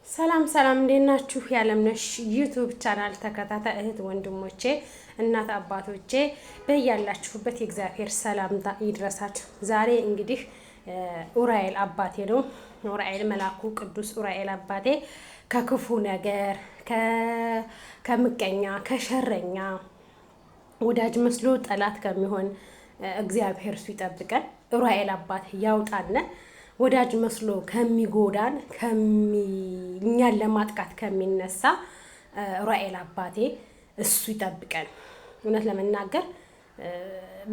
ሰላም ሰላም እንዴት ናችሁ? ያለምነሽ ዩቲዩብ ቻናል ተከታታይ እህት ወንድሞቼ፣ እናት አባቶቼ በያላችሁበት የእግዚአብሔር ሰላምታ ይድረሳችሁ። ዛሬ እንግዲህ ኡራኤል አባቴ ነው። ኡራኤል መልአኩ ቅዱስ ኡራኤል አባቴ ከክፉ ነገር ከምቀኛ ከሸረኛ ወዳጅ መስሎ ጠላት ከሚሆን እግዚአብሔር እሱ ይጠብቀን። ኡራኤል አባቴ ያውጣነ ወዳጅ መስሎ ከሚጎዳን እኛን ለማጥቃት ከሚነሳ ኡራኤል አባቴ እሱ ይጠብቀን። እውነት ለመናገር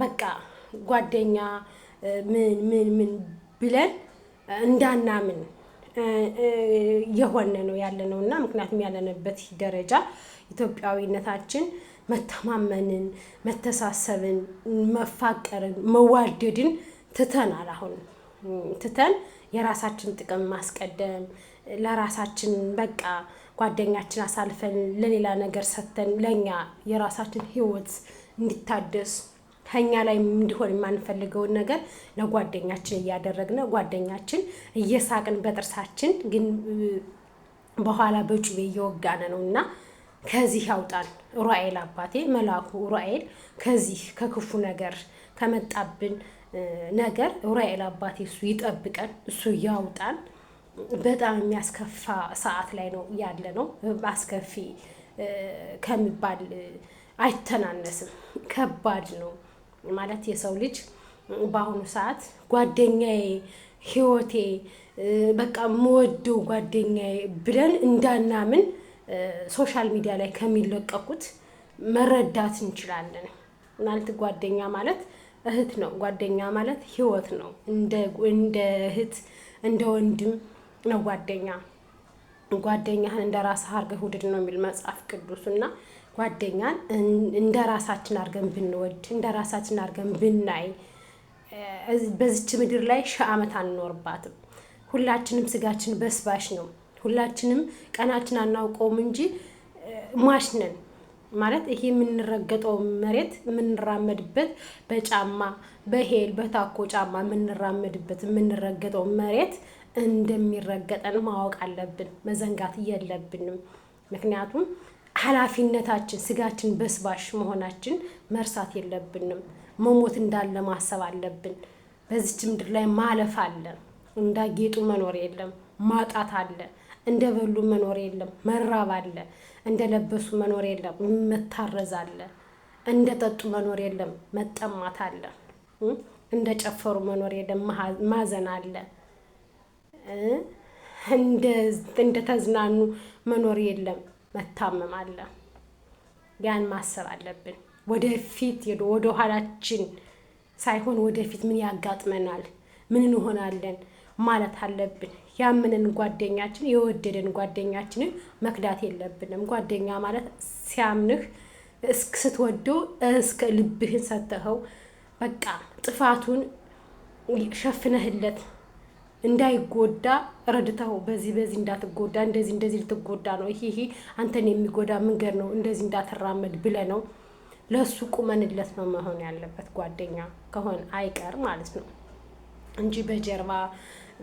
በቃ ጓደኛ ምን ብለን እንዳናምን የሆነ ነው ያለነው እና ምክንያቱም ያለንበት ደረጃ ኢትዮጵያዊነታችን መተማመንን፣ መተሳሰብን፣ መፋቀርን፣ መዋደድን ትተናል። አሁን ትተን የራሳችን ጥቅም ማስቀደም ለራሳችን በቃ ጓደኛችን አሳልፈን ለሌላ ነገር ሰተን ለኛ የራሳችን ህይወት እንዲታደስ ከኛ ላይ እንዲሆን የማንፈልገውን ነገር ለጓደኛችን እያደረግን ጓደኛችን እየሳቅን በጥርሳችን ግን በኋላ በጩቤ እየወጋነ ነውና ከዚህ ያውጣን ኡራኤል አባቴ መልአኩ ኡራኤል ከዚህ ከክፉ ነገር ከመጣብን ነገር ኡራኤል አባቴ እሱ ይጠብቀን፣ እሱ ያውጣን። በጣም የሚያስከፋ ሰዓት ላይ ነው ያለ ነው። አስከፊ ከሚባል አይተናነስም። ከባድ ነው ማለት የሰው ልጅ በአሁኑ ሰዓት ጓደኛዬ፣ ህይወቴ፣ በቃ የምወደው ጓደኛዬ ብለን እንዳናምን ሶሻል ሚዲያ ላይ ከሚለቀቁት መረዳት እንችላለን። ማለት ጓደኛ ማለት እህት ነው። ጓደኛ ማለት ህይወት ነው። እንደ እህት እንደ ወንድም ነው ጓደኛ። ጓደኛህን እንደ ራስህ አድርገህ ውደድ ነው የሚል መጽሐፍ ቅዱስና ጓደኛን እንደ ራሳችን አድርገን ብንወድ እንደ ራሳችን አድርገን ብናይ በዚች ምድር ላይ ሺህ ዓመት አንኖርባትም። ሁላችንም ስጋችን በስባሽ ነው። ሁላችንም ቀናችን አናውቀውም እንጂ ሟች ነን። ማለት ይሄ የምንረገጠው መሬት የምንራመድበት በጫማ በሄል በታኮ ጫማ የምንራመድበት የምንረገጠው መሬት እንደሚረገጠን ማወቅ አለብን። መዘንጋት የለብንም። ምክንያቱም ኃላፊነታችን ስጋችን በስባሽ መሆናችን መርሳት የለብንም። መሞት እንዳለ ማሰብ አለብን። በዚች ምድር ላይ ማለፍ አለ። እንዳጌጡ መኖር የለም። ማጣት አለ። እንደበሉ መኖር የለም። መራብ አለ። እንደለበሱ መኖር የለም። መታረዝ አለ። እንደጠጡ መኖር የለም። መጠማት አለ። እንደጨፈሩ መኖር የለም። ማዘን አለ። እንደተዝናኑ መኖር የለም። መታመም አለ። ያን ማሰብ አለብን። ወደፊት ወደ ኋላችን ሳይሆን ወደፊት ምን ያጋጥመናል፣ ምን እንሆናለን ማለት አለብን። ያምንን ጓደኛችን የወደደን ጓደኛችንን መክዳት የለብንም። ጓደኛ ማለት ሲያምንህ ስትወደው እስከ ልብህን ሰጥተኸው በቃ ጥፋቱን ሸፍነህለት እንዳይጎዳ ረድተው በዚህ እንዳትጎዳ እንደዚህ ልትጎዳ ነው፣ ይሄ አንተን የሚጎዳ መንገድ ነው፣ እንደዚህ እንዳትራመድ ብለህ ነው ለሱ ቁመንለት ነው መሆን ያለበት። ጓደኛ ከሆነ አይቀር ማለት ነው እንጂ በጀርባ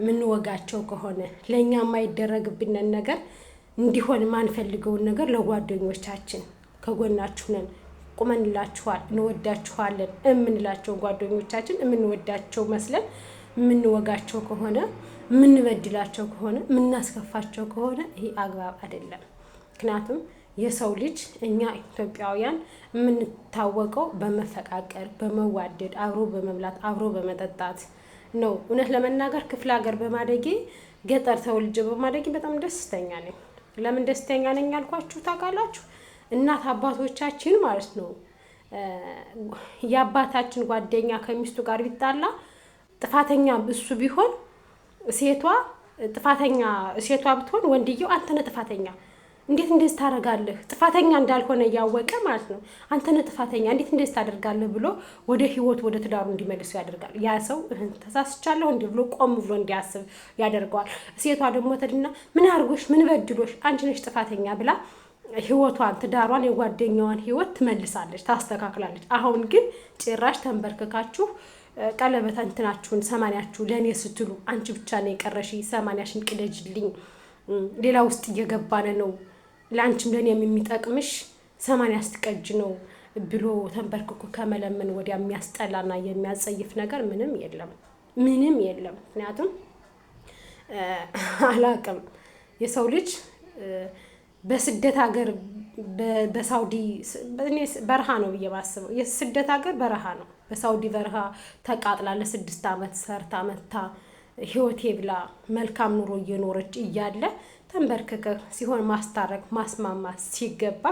ምንወጋቸው ከሆነ ለኛ የማይደረግብንን ነገር እንዲሆን ማንፈልገውን ነገር ለጓደኞቻችን ከጎናችሁ ነን፣ ቁመንላችኋል፣ እንወዳችኋለን እምንላቸው ጓደኞቻችን የምንወዳቸው መስለን የምንወጋቸው ከሆነ የምንበድላቸው ከሆነ የምናስከፋቸው ከሆነ ይሄ አግባብ አይደለም። ምክንያቱም የሰው ልጅ እኛ ኢትዮጵያውያን የምንታወቀው በመፈቃቀር በመዋደድ አብሮ በመብላት አብሮ በመጠጣት ነው። እውነት ለመናገር ክፍለ ሀገር በማደጌ ገጠር ተወልጄ በማደጌ በጣም ደስተኛ ነኝ። ለምን ደስተኛ ነኝ ያልኳችሁ ታውቃላችሁ? እናት አባቶቻችን ማለት ነው የአባታችን ጓደኛ ከሚስቱ ጋር ቢጣላ ጥፋተኛ እሱ ቢሆን ሴቷ ብትሆን ወንድየው አንተ ነህ ጥፋተኛ፣ እንዴት እንደዚህ ታደርጋለህ? ጥፋተኛ እንዳልሆነ እያወቀ ማለት ነው አንተ ነህ ጥፋተኛ፣ እንዴት እንደዚህ ታደርጋለህ ብሎ ወደ ህይወት ወደ ትዳሩ እንዲመልሰው ያደርጋል። ያ ሰው ተሳስቻለሁ እንዲህ ብሎ ቆም ብሎ እንዲያስብ ያደርገዋል። ሴቷ ደግሞ ተድና ምን አርጎሽ ምን በድሎሽ አንቺ ነሽ ጥፋተኛ ብላ ህይወቷን ትዳሯን የጓደኛዋን ህይወት ትመልሳለች፣ ታስተካክላለች። አሁን ግን ጭራሽ ተንበርክካችሁ ቀለበት እንትናችሁን 80ችሁ ለኔ ስትሉ አንቺ ብቻ ነው የቀረሽ 80ሽን ቅደጅልኝ ሌላ ውስጥ እየገባን ነው። ለአንቺም ለኔም የሚጠቅምሽ 80 አስቀጅ ነው ብሎ ተንበርክኮ ከመለመን ወዲያ የሚያስጠላና የሚያጸይፍ ነገር ምንም የለም። ምክንያቱም አላቅም የሰው ልጅ በስደት ሀገር በሳውዲ በረሃ ነው ብዬ ማስበው። የስደት ሀገር በረሃ ነው። በሳውዲ በረሃ ተቃጥላ ለ6 ዓመት ሰርታ መታ ህይወቴ ብላ መልካም ኑሮ እየኖረች እያለ ተንበርክከ ሲሆን ማስታረቅ ማስማማት ሲገባ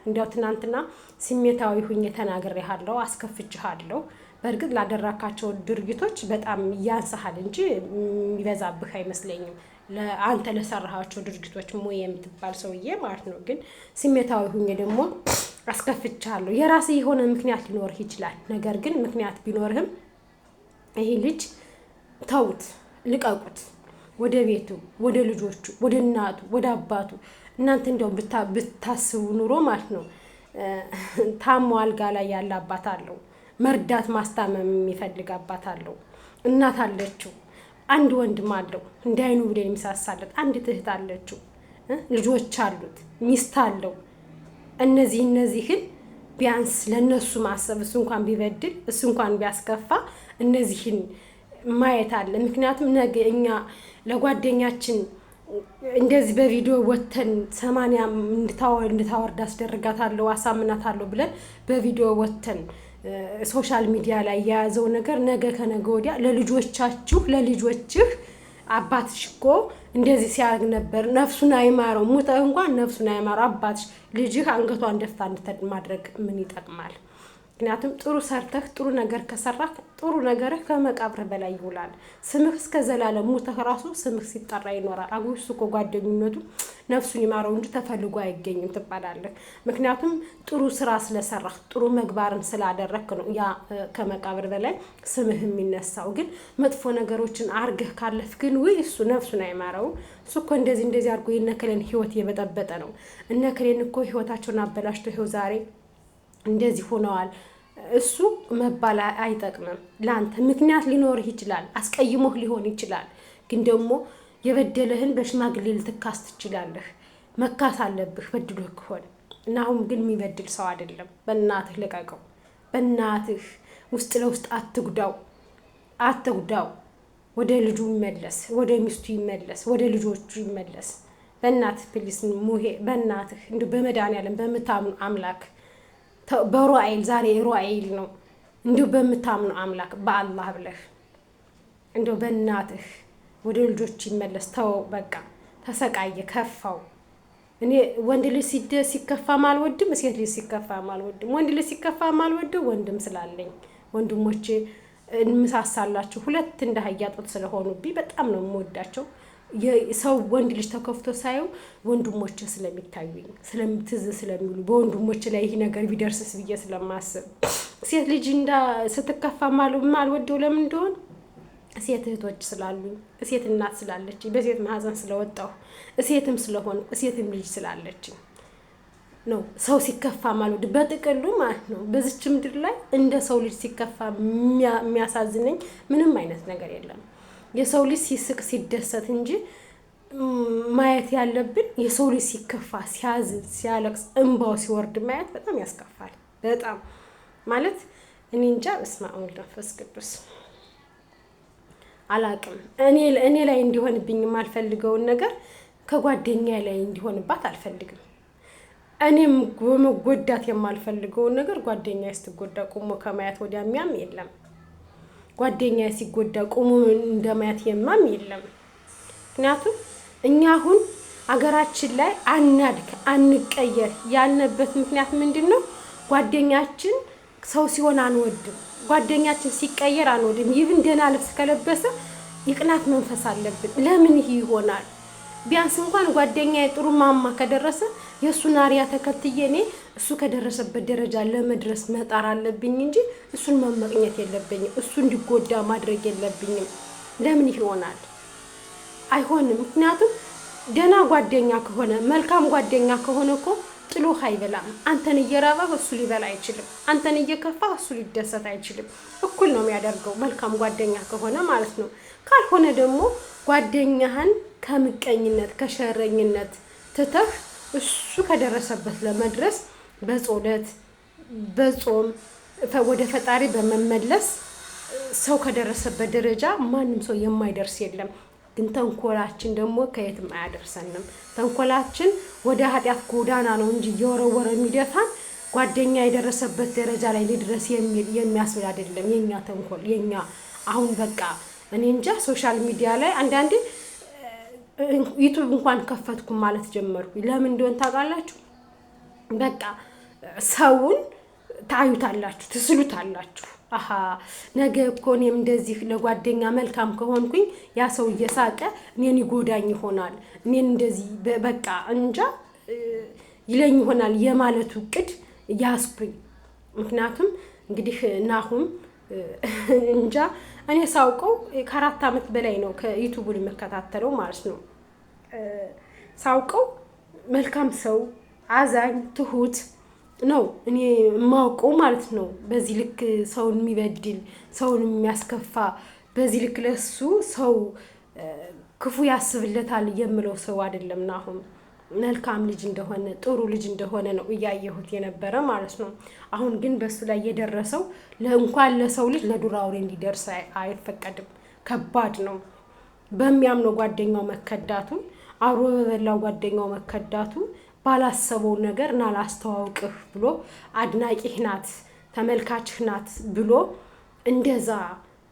እንዲያው ትናንትና ስሜታዊ ሁኜ ተናግሬሃለሁ፣ አስከፍቼሃለሁ። በእርግጥ ላደረካቸው ድርጊቶች በጣም ያንሰሃል እንጂ የሚበዛብህ አይመስለኝም። አንተ ለሰራሃቸው ድርጊቶች ሞዬ የምትባል ሰውዬ ማለት ነው። ግን ስሜታዊ ሁኜ ደግሞ አስከፍቼሃለሁ። የራስህ የሆነ ምክንያት ሊኖርህ ይችላል። ነገር ግን ምክንያት ቢኖርህም ይሄ ልጅ ተውት፣ ልቀቁት። ወደ ቤቱ፣ ወደ ልጆቹ፣ ወደ እናቱ፣ ወደ አባቱ እናንተ እንደው ብታስቡ ኑሮ ማለት ነው። ታሞ አልጋ ላይ ያለ አባት አለው። መርዳት ማስታመም የሚፈልግ አባት አለው። እናት አለችው። አንድ ወንድም አለው እንዳይኑ ብለን የሚሳሳለት አንድ እህት አለችው። ልጆች አሉት። ሚስት አለው። እነዚህን ቢያንስ ለነሱ ማሰብ፣ እሱ እንኳን ቢበድል፣ እሱ እንኳን ቢያስከፋ እነዚህን ማየት አለ። ምክንያቱም ነገ እኛ ለጓደኛችን እንደዚህ በቪዲዮ ወተን 80 እንድታወርድ አስደርጋታለሁ አሳምናታለሁ ብለን በቪዲዮ ወተን ሶሻል ሚዲያ ላይ የያዘው ነገር ነገ ከነገ ወዲያ ለልጆችህ አባትሽ እኮ እንደዚህ ሲያደርግ ነበር፣ ነፍሱን አይማረው፣ ሙተህ እንኳን ነፍሱን አይማረው አባትሽ ልጅህ አንገቷን ደፍታ ማድረግ ምን ይጠቅማል? ምክንያቱም ጥሩ ሰርተህ ጥሩ ነገር ከሰራህ ጥሩ ነገርህ ከመቃብርህ በላይ ይውላል። ስምህ እስከ ዘላለም ሙተህ ራሱ ስምህ ሲጠራ ይኖራል። አጉስ እኮ ጓደኝነቱ ነፍሱን ይማረው እንጂ ተፈልጎ አይገኝም ትባላለህ። ምክንያቱም ጥሩ ስራ ስለሰራህ ጥሩ ምግባርን ስላደረክ ነው ያ ከመቃብር በላይ ስምህ የሚነሳው። ግን መጥፎ ነገሮችን አርገህ ካለፍ ግን እሱ ነፍሱን አይማረው። እሱ እኮ እንደዚህ አድርጎ የነከለን ህይወት የበጠበጠ ነው። እነከለን እኮ ህይወታቸውን አበላሽቶ ይኸው ዛሬ እንደዚህ ሆነዋል። እሱ መባል አይጠቅምም። ለአንተ ምክንያት ሊኖርህ ይችላል፣ አስቀይሞህ ሊሆን ይችላል። ግን ደግሞ የበደለህን በሽማግሌ ልትካስ ትችላለህ። መካስ አለብህ በድሎህ ከሆነ እና አሁን ግን የሚበድል ሰው አይደለም። በእናትህ ልቀቀው። በእናትህ ውስጥ ለውስጥ አትጉዳው። ወደ ልጁ ይመለስ፣ ወደ ሚስቱ ይመለስ፣ ወደ ልጆቹ ይመለስ። በእናትህ ፕሊስ ሙሄ፣ በእናትህ እንዲሁ በመድኃኒዓለም በምታምኑ አምላክ በሩአኤል ዛሬ ሩአኤል ነው። እንዲሁ በምታምኑ አምላክ በአላህ ብለህ እንዲሁ በእናትህ ወደ ልጆች ይመለስ። ተው በቃ ተሰቃየ፣ ከፋው። እኔ ወንድ ልጅ ሲከፋ ማልወድም፣ ሴት ልጅ ሲከፋ ማልወድም። ወንድ ልጅ ሲከፋ ማልወድም ወንድም ስላለኝ ወንድሞቼ እንመሳሳላችሁ። ሁለት እንደ ሀያጦት ስለሆኑብኝ በጣም ነው የምወዳቸው። ሰው ወንድ ልጅ ተከፍቶ ሳየው ወንድሞቼ ስለሚታዩኝ ስለምትዝ ስለሚሉ በወንድሞቼ ላይ ይሄ ነገር ቢደርስስ ብዬ ስለማስብ ሴት ልጅ ስትከፋ ማልወደው ለምን እንደሆነ ሴት እህቶች ስላሉኝ፣ ሴት እናት ስላለች፣ በሴት ማህፀን ስለወጣሁ፣ ሴትም ስለሆነ ሴትም ልጅ ስላለች ነው ሰው ሲከፋ ማልወድ በጥቅሉ ማለት ነው። በዚች ምድር ላይ እንደ ሰው ልጅ ሲከፋ የሚያሳዝነኝ ምንም አይነት ነገር የለም። የሰው ልጅ ሲስቅ ሲደሰት እንጂ ማየት ያለብን የሰው ልጅ ሲከፋ ሲያዝን ሲያለቅስ እንባው ሲወርድ ማየት በጣም ያስከፋል። በጣም ማለት እኔ እንጃ። በስመ አብ ወወልድ ወመንፈስ ቅዱስ አላቅም። እኔ ላይ እንዲሆንብኝ የማልፈልገውን ነገር ከጓደኛ ላይ እንዲሆንባት አልፈልግም። እኔም በመጎዳት የማልፈልገውን ነገር ጓደኛ ስትጎዳ ቁሞ ከማየት ወዲያ የሚያም የለም። ጓደኛ ሲጎዳ ቁሙ እንደማያት የማም የለም። ምክንያቱም እኛ አሁን አገራችን ላይ አንቀየር ያልነበት ምክንያት ምንድነው? ጓደኛችን ሰው ሲሆን አንወድም። ጓደኛችን ሲቀየር አንወድም። ይብን ደህና ልብስ ከለበሰ የቅናት መንፈስ አለብን። ለምን ይሄ ይሆናል? ቢያንስ እንኳን ጓደኛዬ ጥሩ ማማ ከደረሰ የእሱን አሪያ ተከትዬ እኔ እሱ ከደረሰበት ደረጃ ለመድረስ መጣር አለብኝ እንጂ እሱን መመቅኘት የለብኝም። እሱ እንዲጎዳ ማድረግ የለብኝም። ለምን ይሆናል? አይሆንም። ምክንያቱም ደህና ጓደኛ ከሆነ መልካም ጓደኛ ከሆነ እኮ ጥሎህ አይበላም። አንተን እየራበህ እሱ ሊበላ አይችልም። አንተን እየከፋህ እሱ ሊደሰት አይችልም። እኩል ነው የሚያደርገው መልካም ጓደኛ ከሆነ ማለት ነው። ካልሆነ ደግሞ ጓደኛህን ከምቀኝነት ከሸረኝነት ትተህ እሱ ከደረሰበት ለመድረስ በጾለት በጾም ወደ ፈጣሪ በመመለስ ሰው ከደረሰበት ደረጃ ማንም ሰው የማይደርስ የለም። ግን ተንኮላችን ደግሞ ከየትም አያደርሰንም። ተንኮላችን ወደ ኃጢአት ጎዳና ነው እንጂ እየወረወረ የሚደፋን ጓደኛ የደረሰበት ደረጃ ላይ ሊድረስ የሚያስብል አይደለም። የኛ ተንኮል የኛ አሁን በቃ እኔ እንጃ ሶሻል ሚዲያ ላይ አንዳንዴ ዩቲዩብ እንኳን ከፈትኩ ማለት ጀመርኩ። ለምን እንደሆነ ታውቃላችሁ? በቃ ሰውን ታዩታላችሁ፣ ትስሉታላችሁ። አሃ ነገ እኮ እኔም እንደዚህ ለጓደኛ መልካም ከሆንኩኝ ያ ሰው እየሳቀ እኔን ይጎዳኝ ይሆናል፣ እኔን እንደዚህ በቃ እንጃ ይለኝ ይሆናል የማለቱ እቅድ ያስኩኝ። ምክንያቱም እንግዲህ ናሁም እንጃ እኔ ሳውቀው ከ4 ዓመት በላይ ነው ከዩቲዩቡን የምከታተለው ማለት ነው። ሳውቀው መልካም ሰው፣ አዛኝ፣ ትሁት ነው እኔ የማውቀው ማለት ነው። በዚህ ልክ ሰውን የሚበድል ሰውን የሚያስከፋ በዚህ ልክ ለሱ ሰው ክፉ ያስብለታል የምለው ሰው አይደለም። ናሁም መልካም ልጅ እንደሆነ ጥሩ ልጅ እንደሆነ ነው እያየሁት የነበረ ማለት ነው። አሁን ግን በሱ ላይ የደረሰው እንኳን ለሰው ልጅ ለዱር አውሬ እንዲደርስ አይፈቀድም። ከባድ ነው። በሚያምነው ጓደኛው መከዳቱ፣ አብሮ በበላው ጓደኛው መከዳቱ፣ ባላሰበው ነገር እና ላስተዋውቅህ ብሎ አድናቂህ ናት ተመልካችህ ናት ብሎ እንደዛ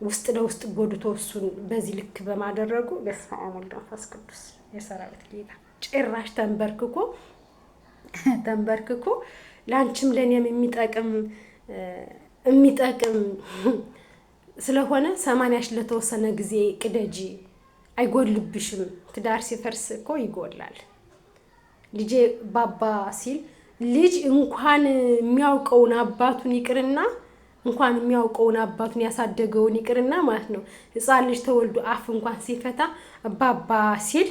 ውስጥ ለውስጥ ጎድቶ እሱን በዚህ ልክ በማደረጉ በስመ አብ ወወልድ ወመንፈስ ቅዱስ የሰራዊት ጌታ ጭራሽ ተንበርክኮ ላንቺም ለኔም የሚጠቅም ስለሆነ 80ሽ ለተወሰነ ጊዜ ቅደጂ፣ አይጎልብሽም። ትዳር ሲፈርስ እኮ ይጎላል። ልጄ ባባ ሲል ልጅ እንኳን የሚያውቀውን አባቱን ይቅርና እንኳን የሚያውቀውን አባቱን ያሳደገውን ይቅርና ማለት ነው። ሕፃን ልጅ ተወልዶ አፍ እንኳን ሲፈታ ባባ ሲል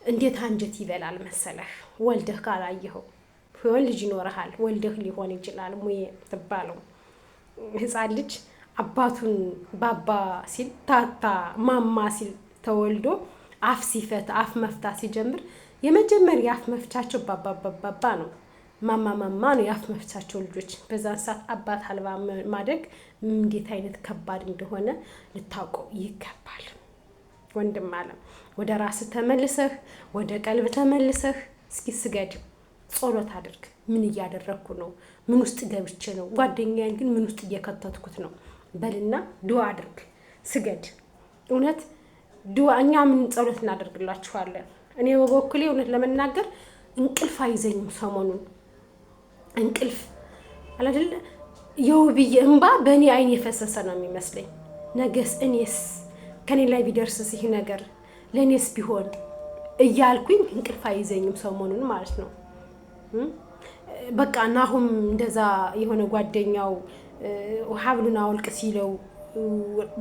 እንዴት አንጀት ይበላል መሰለህ። ወልደህ ካላየኸው ሆን ልጅ ይኖርሃል፣ ወልደህ ሊሆን ይችላል ሙዬ ትባለው። ሕፃን ልጅ አባቱን ባባ ሲል ታታ ማማ ሲል ተወልዶ አፍ ሲፈታ አፍ መፍታት ሲጀምር የመጀመሪያ አፍ መፍቻቸው ባባ ነው። ማማ ነው የአፍ መፍቻቸው ልጆች። በዛን ሰዓት አባት አልባ ማደግ እንዴት አይነት ከባድ እንደሆነ ልታውቀው ይገባል። ወንድም አለም ወደ ራስህ ተመልሰህ ወደ ቀልብ ተመልሰህ እስኪ ስገድ፣ ጸሎት አድርግ። ምን እያደረግኩ ነው? ምን ውስጥ ገብቼ ነው? ጓደኛዬን ግን ምን ውስጥ እየከተትኩት ነው? በልና ዱዓ አድርግ፣ ስገድ። እውነት ዱዓ እኛ ምን ጸሎት እናደርግላችኋለን። እኔ በበኩሌ እውነት ለመናገር እንቅልፍ አይዘኝም ሰሞኑን። እንቅልፍ አላደለ የውብዬ እንባ በእኔ አይን የፈሰሰ ነው የሚመስለኝ። ነገስ እኔስ ከኔ ላይ ቢደርስስ ይህ ነገር ለእኔስ ቢሆን እያልኩኝ እንቅልፍ አይዘኝም ሰሞኑን ማለት ነው። በቃ ናሁም እንደዛ የሆነ ጓደኛው ሀብሉን አውልቅ ሲለው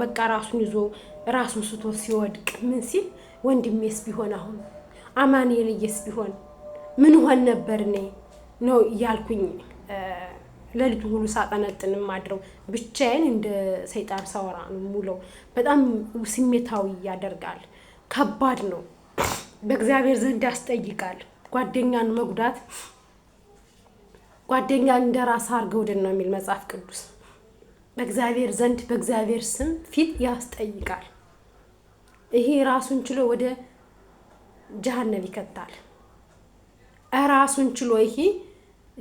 በቃ ራሱን ይዞ ራሱን ስቶ ሲወድቅ ምን ሲል ወንድሜስ ቢሆን አሁን አማኑኤልዬስ ቢሆን ምን ሆን ነበር እኔ ነው እያልኩኝ ለሊቱ ሁሉ ሳጠነጥንም አድረው ብቻዬን እንደ ሰይጣን ሳወራ ነው ሙለው። በጣም ስሜታዊ ያደርጋል። ከባድ ነው። በእግዚአብሔር ዘንድ ያስጠይቃል። ጓደኛን መጉዳት ጓደኛን እንደራስ አድርገው ነው የሚል መጽሐፍ ቅዱስ። በእግዚአብሔር ዘንድ በእግዚአብሔር ስም ፊት ያስጠይቃል። ይሄ ራሱን ችሎ ወደ ጀሃነም ይከታል። ራሱን ችሎ ይሄ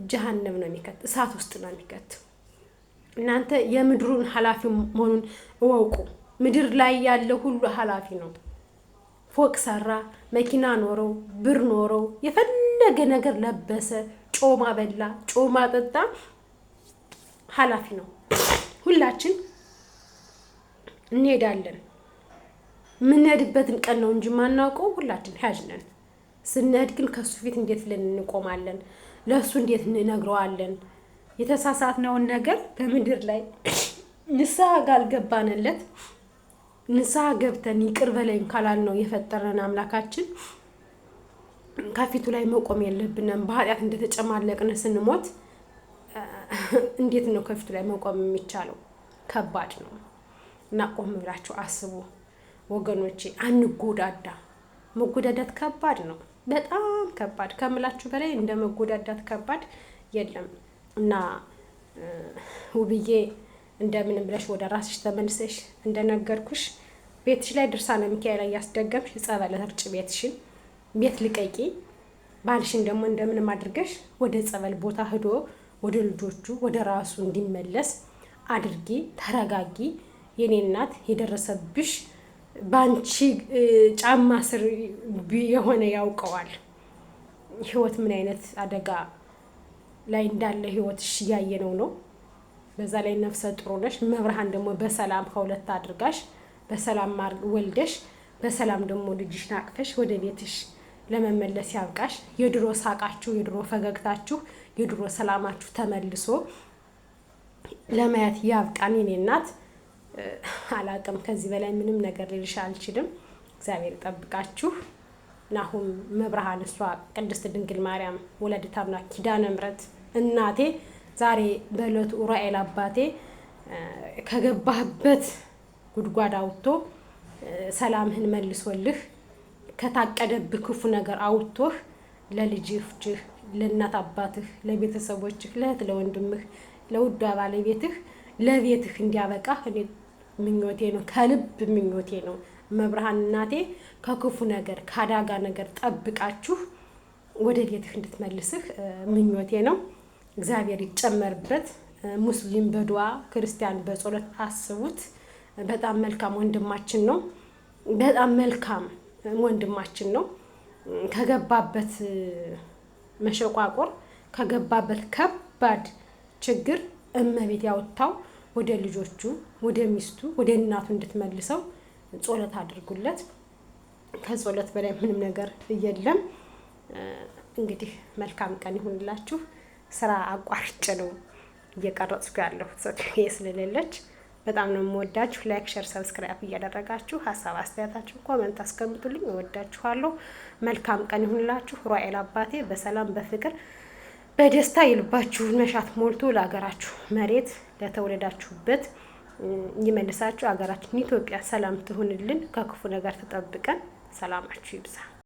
ጀሃነም ነው የሚከት፣ እሳት ውስጥ ነው የሚከት። እናንተ የምድሩን ኃላፊ መሆኑን እወቁ። ምድር ላይ ያለ ሁሉ ኃላፊ ነው። ፎቅ ሰራ፣ መኪና ኖረው፣ ብር ኖረው፣ የፈለገ ነገር ለበሰ፣ ጮማ በላ፣ ጮማ ጠጣ፣ ኃላፊ ነው። ሁላችን እንሄዳለን። የምንሄድበትን ቀን ነው እንጂ ማናውቀው ሁላችን ሀጅ ነን። ስንሄድ ግን ከሱ ፊት እንዴት ብለን እንቆማለን? ለሱ እንዴት እንነግረዋለን? የተሳሳትነውን ነገር በምድር ላይ ንስሐ ካልገባንለት ንስሐ ገብተን ይቅር በለኝ ካላልነው የፈጠረን አምላካችን ከፊቱ ላይ መቆም የለብንም። በኃጢአት እንደተጨማለቅን ስንሞት እንዴት ነው ከፊቱ ላይ መቆም የሚቻለው? ከባድ ነው። እና ቆም ብላችሁ አስቡ ወገኖቼ አንጎዳዳ። መጎዳዳት ከባድ ነው፣ በጣም ከባድ ከምላችሁ በላይ እንደ መጎዳዳት ከባድ የለም። እና ውብዬ እንደምንም ብለሽ ወደ ራስሽ ተመልሰሽ እንደነገርኩሽ ቤትሽ ላይ ድርሳነ ሚካኤል ላይ ያስደገምሽ ጸበል እርጭ፣ ቤትሽን ቤት ልቀቂ። ባልሽን ደግሞ እንደምንም አድርገሽ ወደ ጸበል ቦታ ሄዶ ወደ ልጆቹ ወደ ራሱ እንዲመለስ አድርጊ። ተረጋጊ የኔ እናት። የደረሰብሽ ባንቺ ጫማ ስር የሆነ ያውቀዋል ህይወት ምን አይነት አደጋ ላይ እንዳለ ህይወትሽ እያየነው ነው። በዛ ላይ ነፍሰ ጥሩ ነሽ። መብርሃን ደግሞ በሰላም ከሁለት አድርጋሽ በሰላም ወልደሽ በሰላም ደግሞ ልጅሽን አቅፈሽ ወደ ቤትሽ ለመመለስ ያብቃሽ። የድሮ ሳቃችሁ፣ የድሮ ፈገግታችሁ፣ የድሮ ሰላማችሁ ተመልሶ ለማየት ያብቃን የኔ እናት። አላቅም ከዚህ በላይ ምንም ነገር ልልሽ አልችልም። እግዚአብሔር ይጠብቃችሁ። ናሁም መብርሃን እሷ ቅድስት ድንግል ማርያም ወላዲተ አምላክ ኪዳነ ምሕረት እናቴ ዛሬ በዕለቱ ኡራኤል አባቴ ከገባህበት ጉድጓድ አውጥቶ ሰላምህን መልሶልህ ከታቀደብህ ክፉ ነገር አውጥቶህ ለልጅህ፣ ለእናት አባትህ፣ ለቤተሰቦችህ፣ ለእህት ለወንድምህ፣ ለውዷ ባለቤትህ ለቤትህ እንዲያበቃህ እኔ ምኞቴ ነው፣ ከልብ ምኞቴ ነው። መብርሃን እናቴ ከክፉ ነገር ከአዳጋ ነገር ጠብቃችሁ ወደ ቤትህ እንድትመልስህ ምኞቴ ነው። እግዚአብሔር ይጨመርበት። ሙስሊም በዱዓ ክርስቲያን በጸሎት አስቡት። በጣም መልካም ወንድማችን ነው። በጣም መልካም ወንድማችን ነው። ከገባበት መሸቋቆር ከገባበት ከባድ ችግር እመቤት ያወጣው ወደ ልጆቹ፣ ወደ ሚስቱ፣ ወደ እናቱ እንድትመልሰው ጸሎት አድርጉለት። ከጸሎት በላይ ምንም ነገር የለም። እንግዲህ መልካም ቀን ይሁንላችሁ። ስራ አቋርጬ ነው እየቀረጽኩ ያለሁት ሰው ስለሌለች በጣም ነው የምወዳችሁ። ላይክ፣ ሼር፣ ሰብስክራይብ እያደረጋችሁ ሀሳብ አስተያየታችሁ ኮሜንት አስቀምጡልኝ። እወዳችኋለሁ። መልካም ቀን ይሁንላችሁ። ኡራኤል አባቴ በሰላም በፍቅር በደስታ የልባችሁን መሻት ሞልቶ ለሀገራችሁ መሬት ለተወለዳችሁበት ይመልሳችሁ። ሀገራችን ኢትዮጵያ ሰላም ትሁንልን፣ ከክፉ ነገር ተጠብቀን ሰላማችሁ ይብዛ።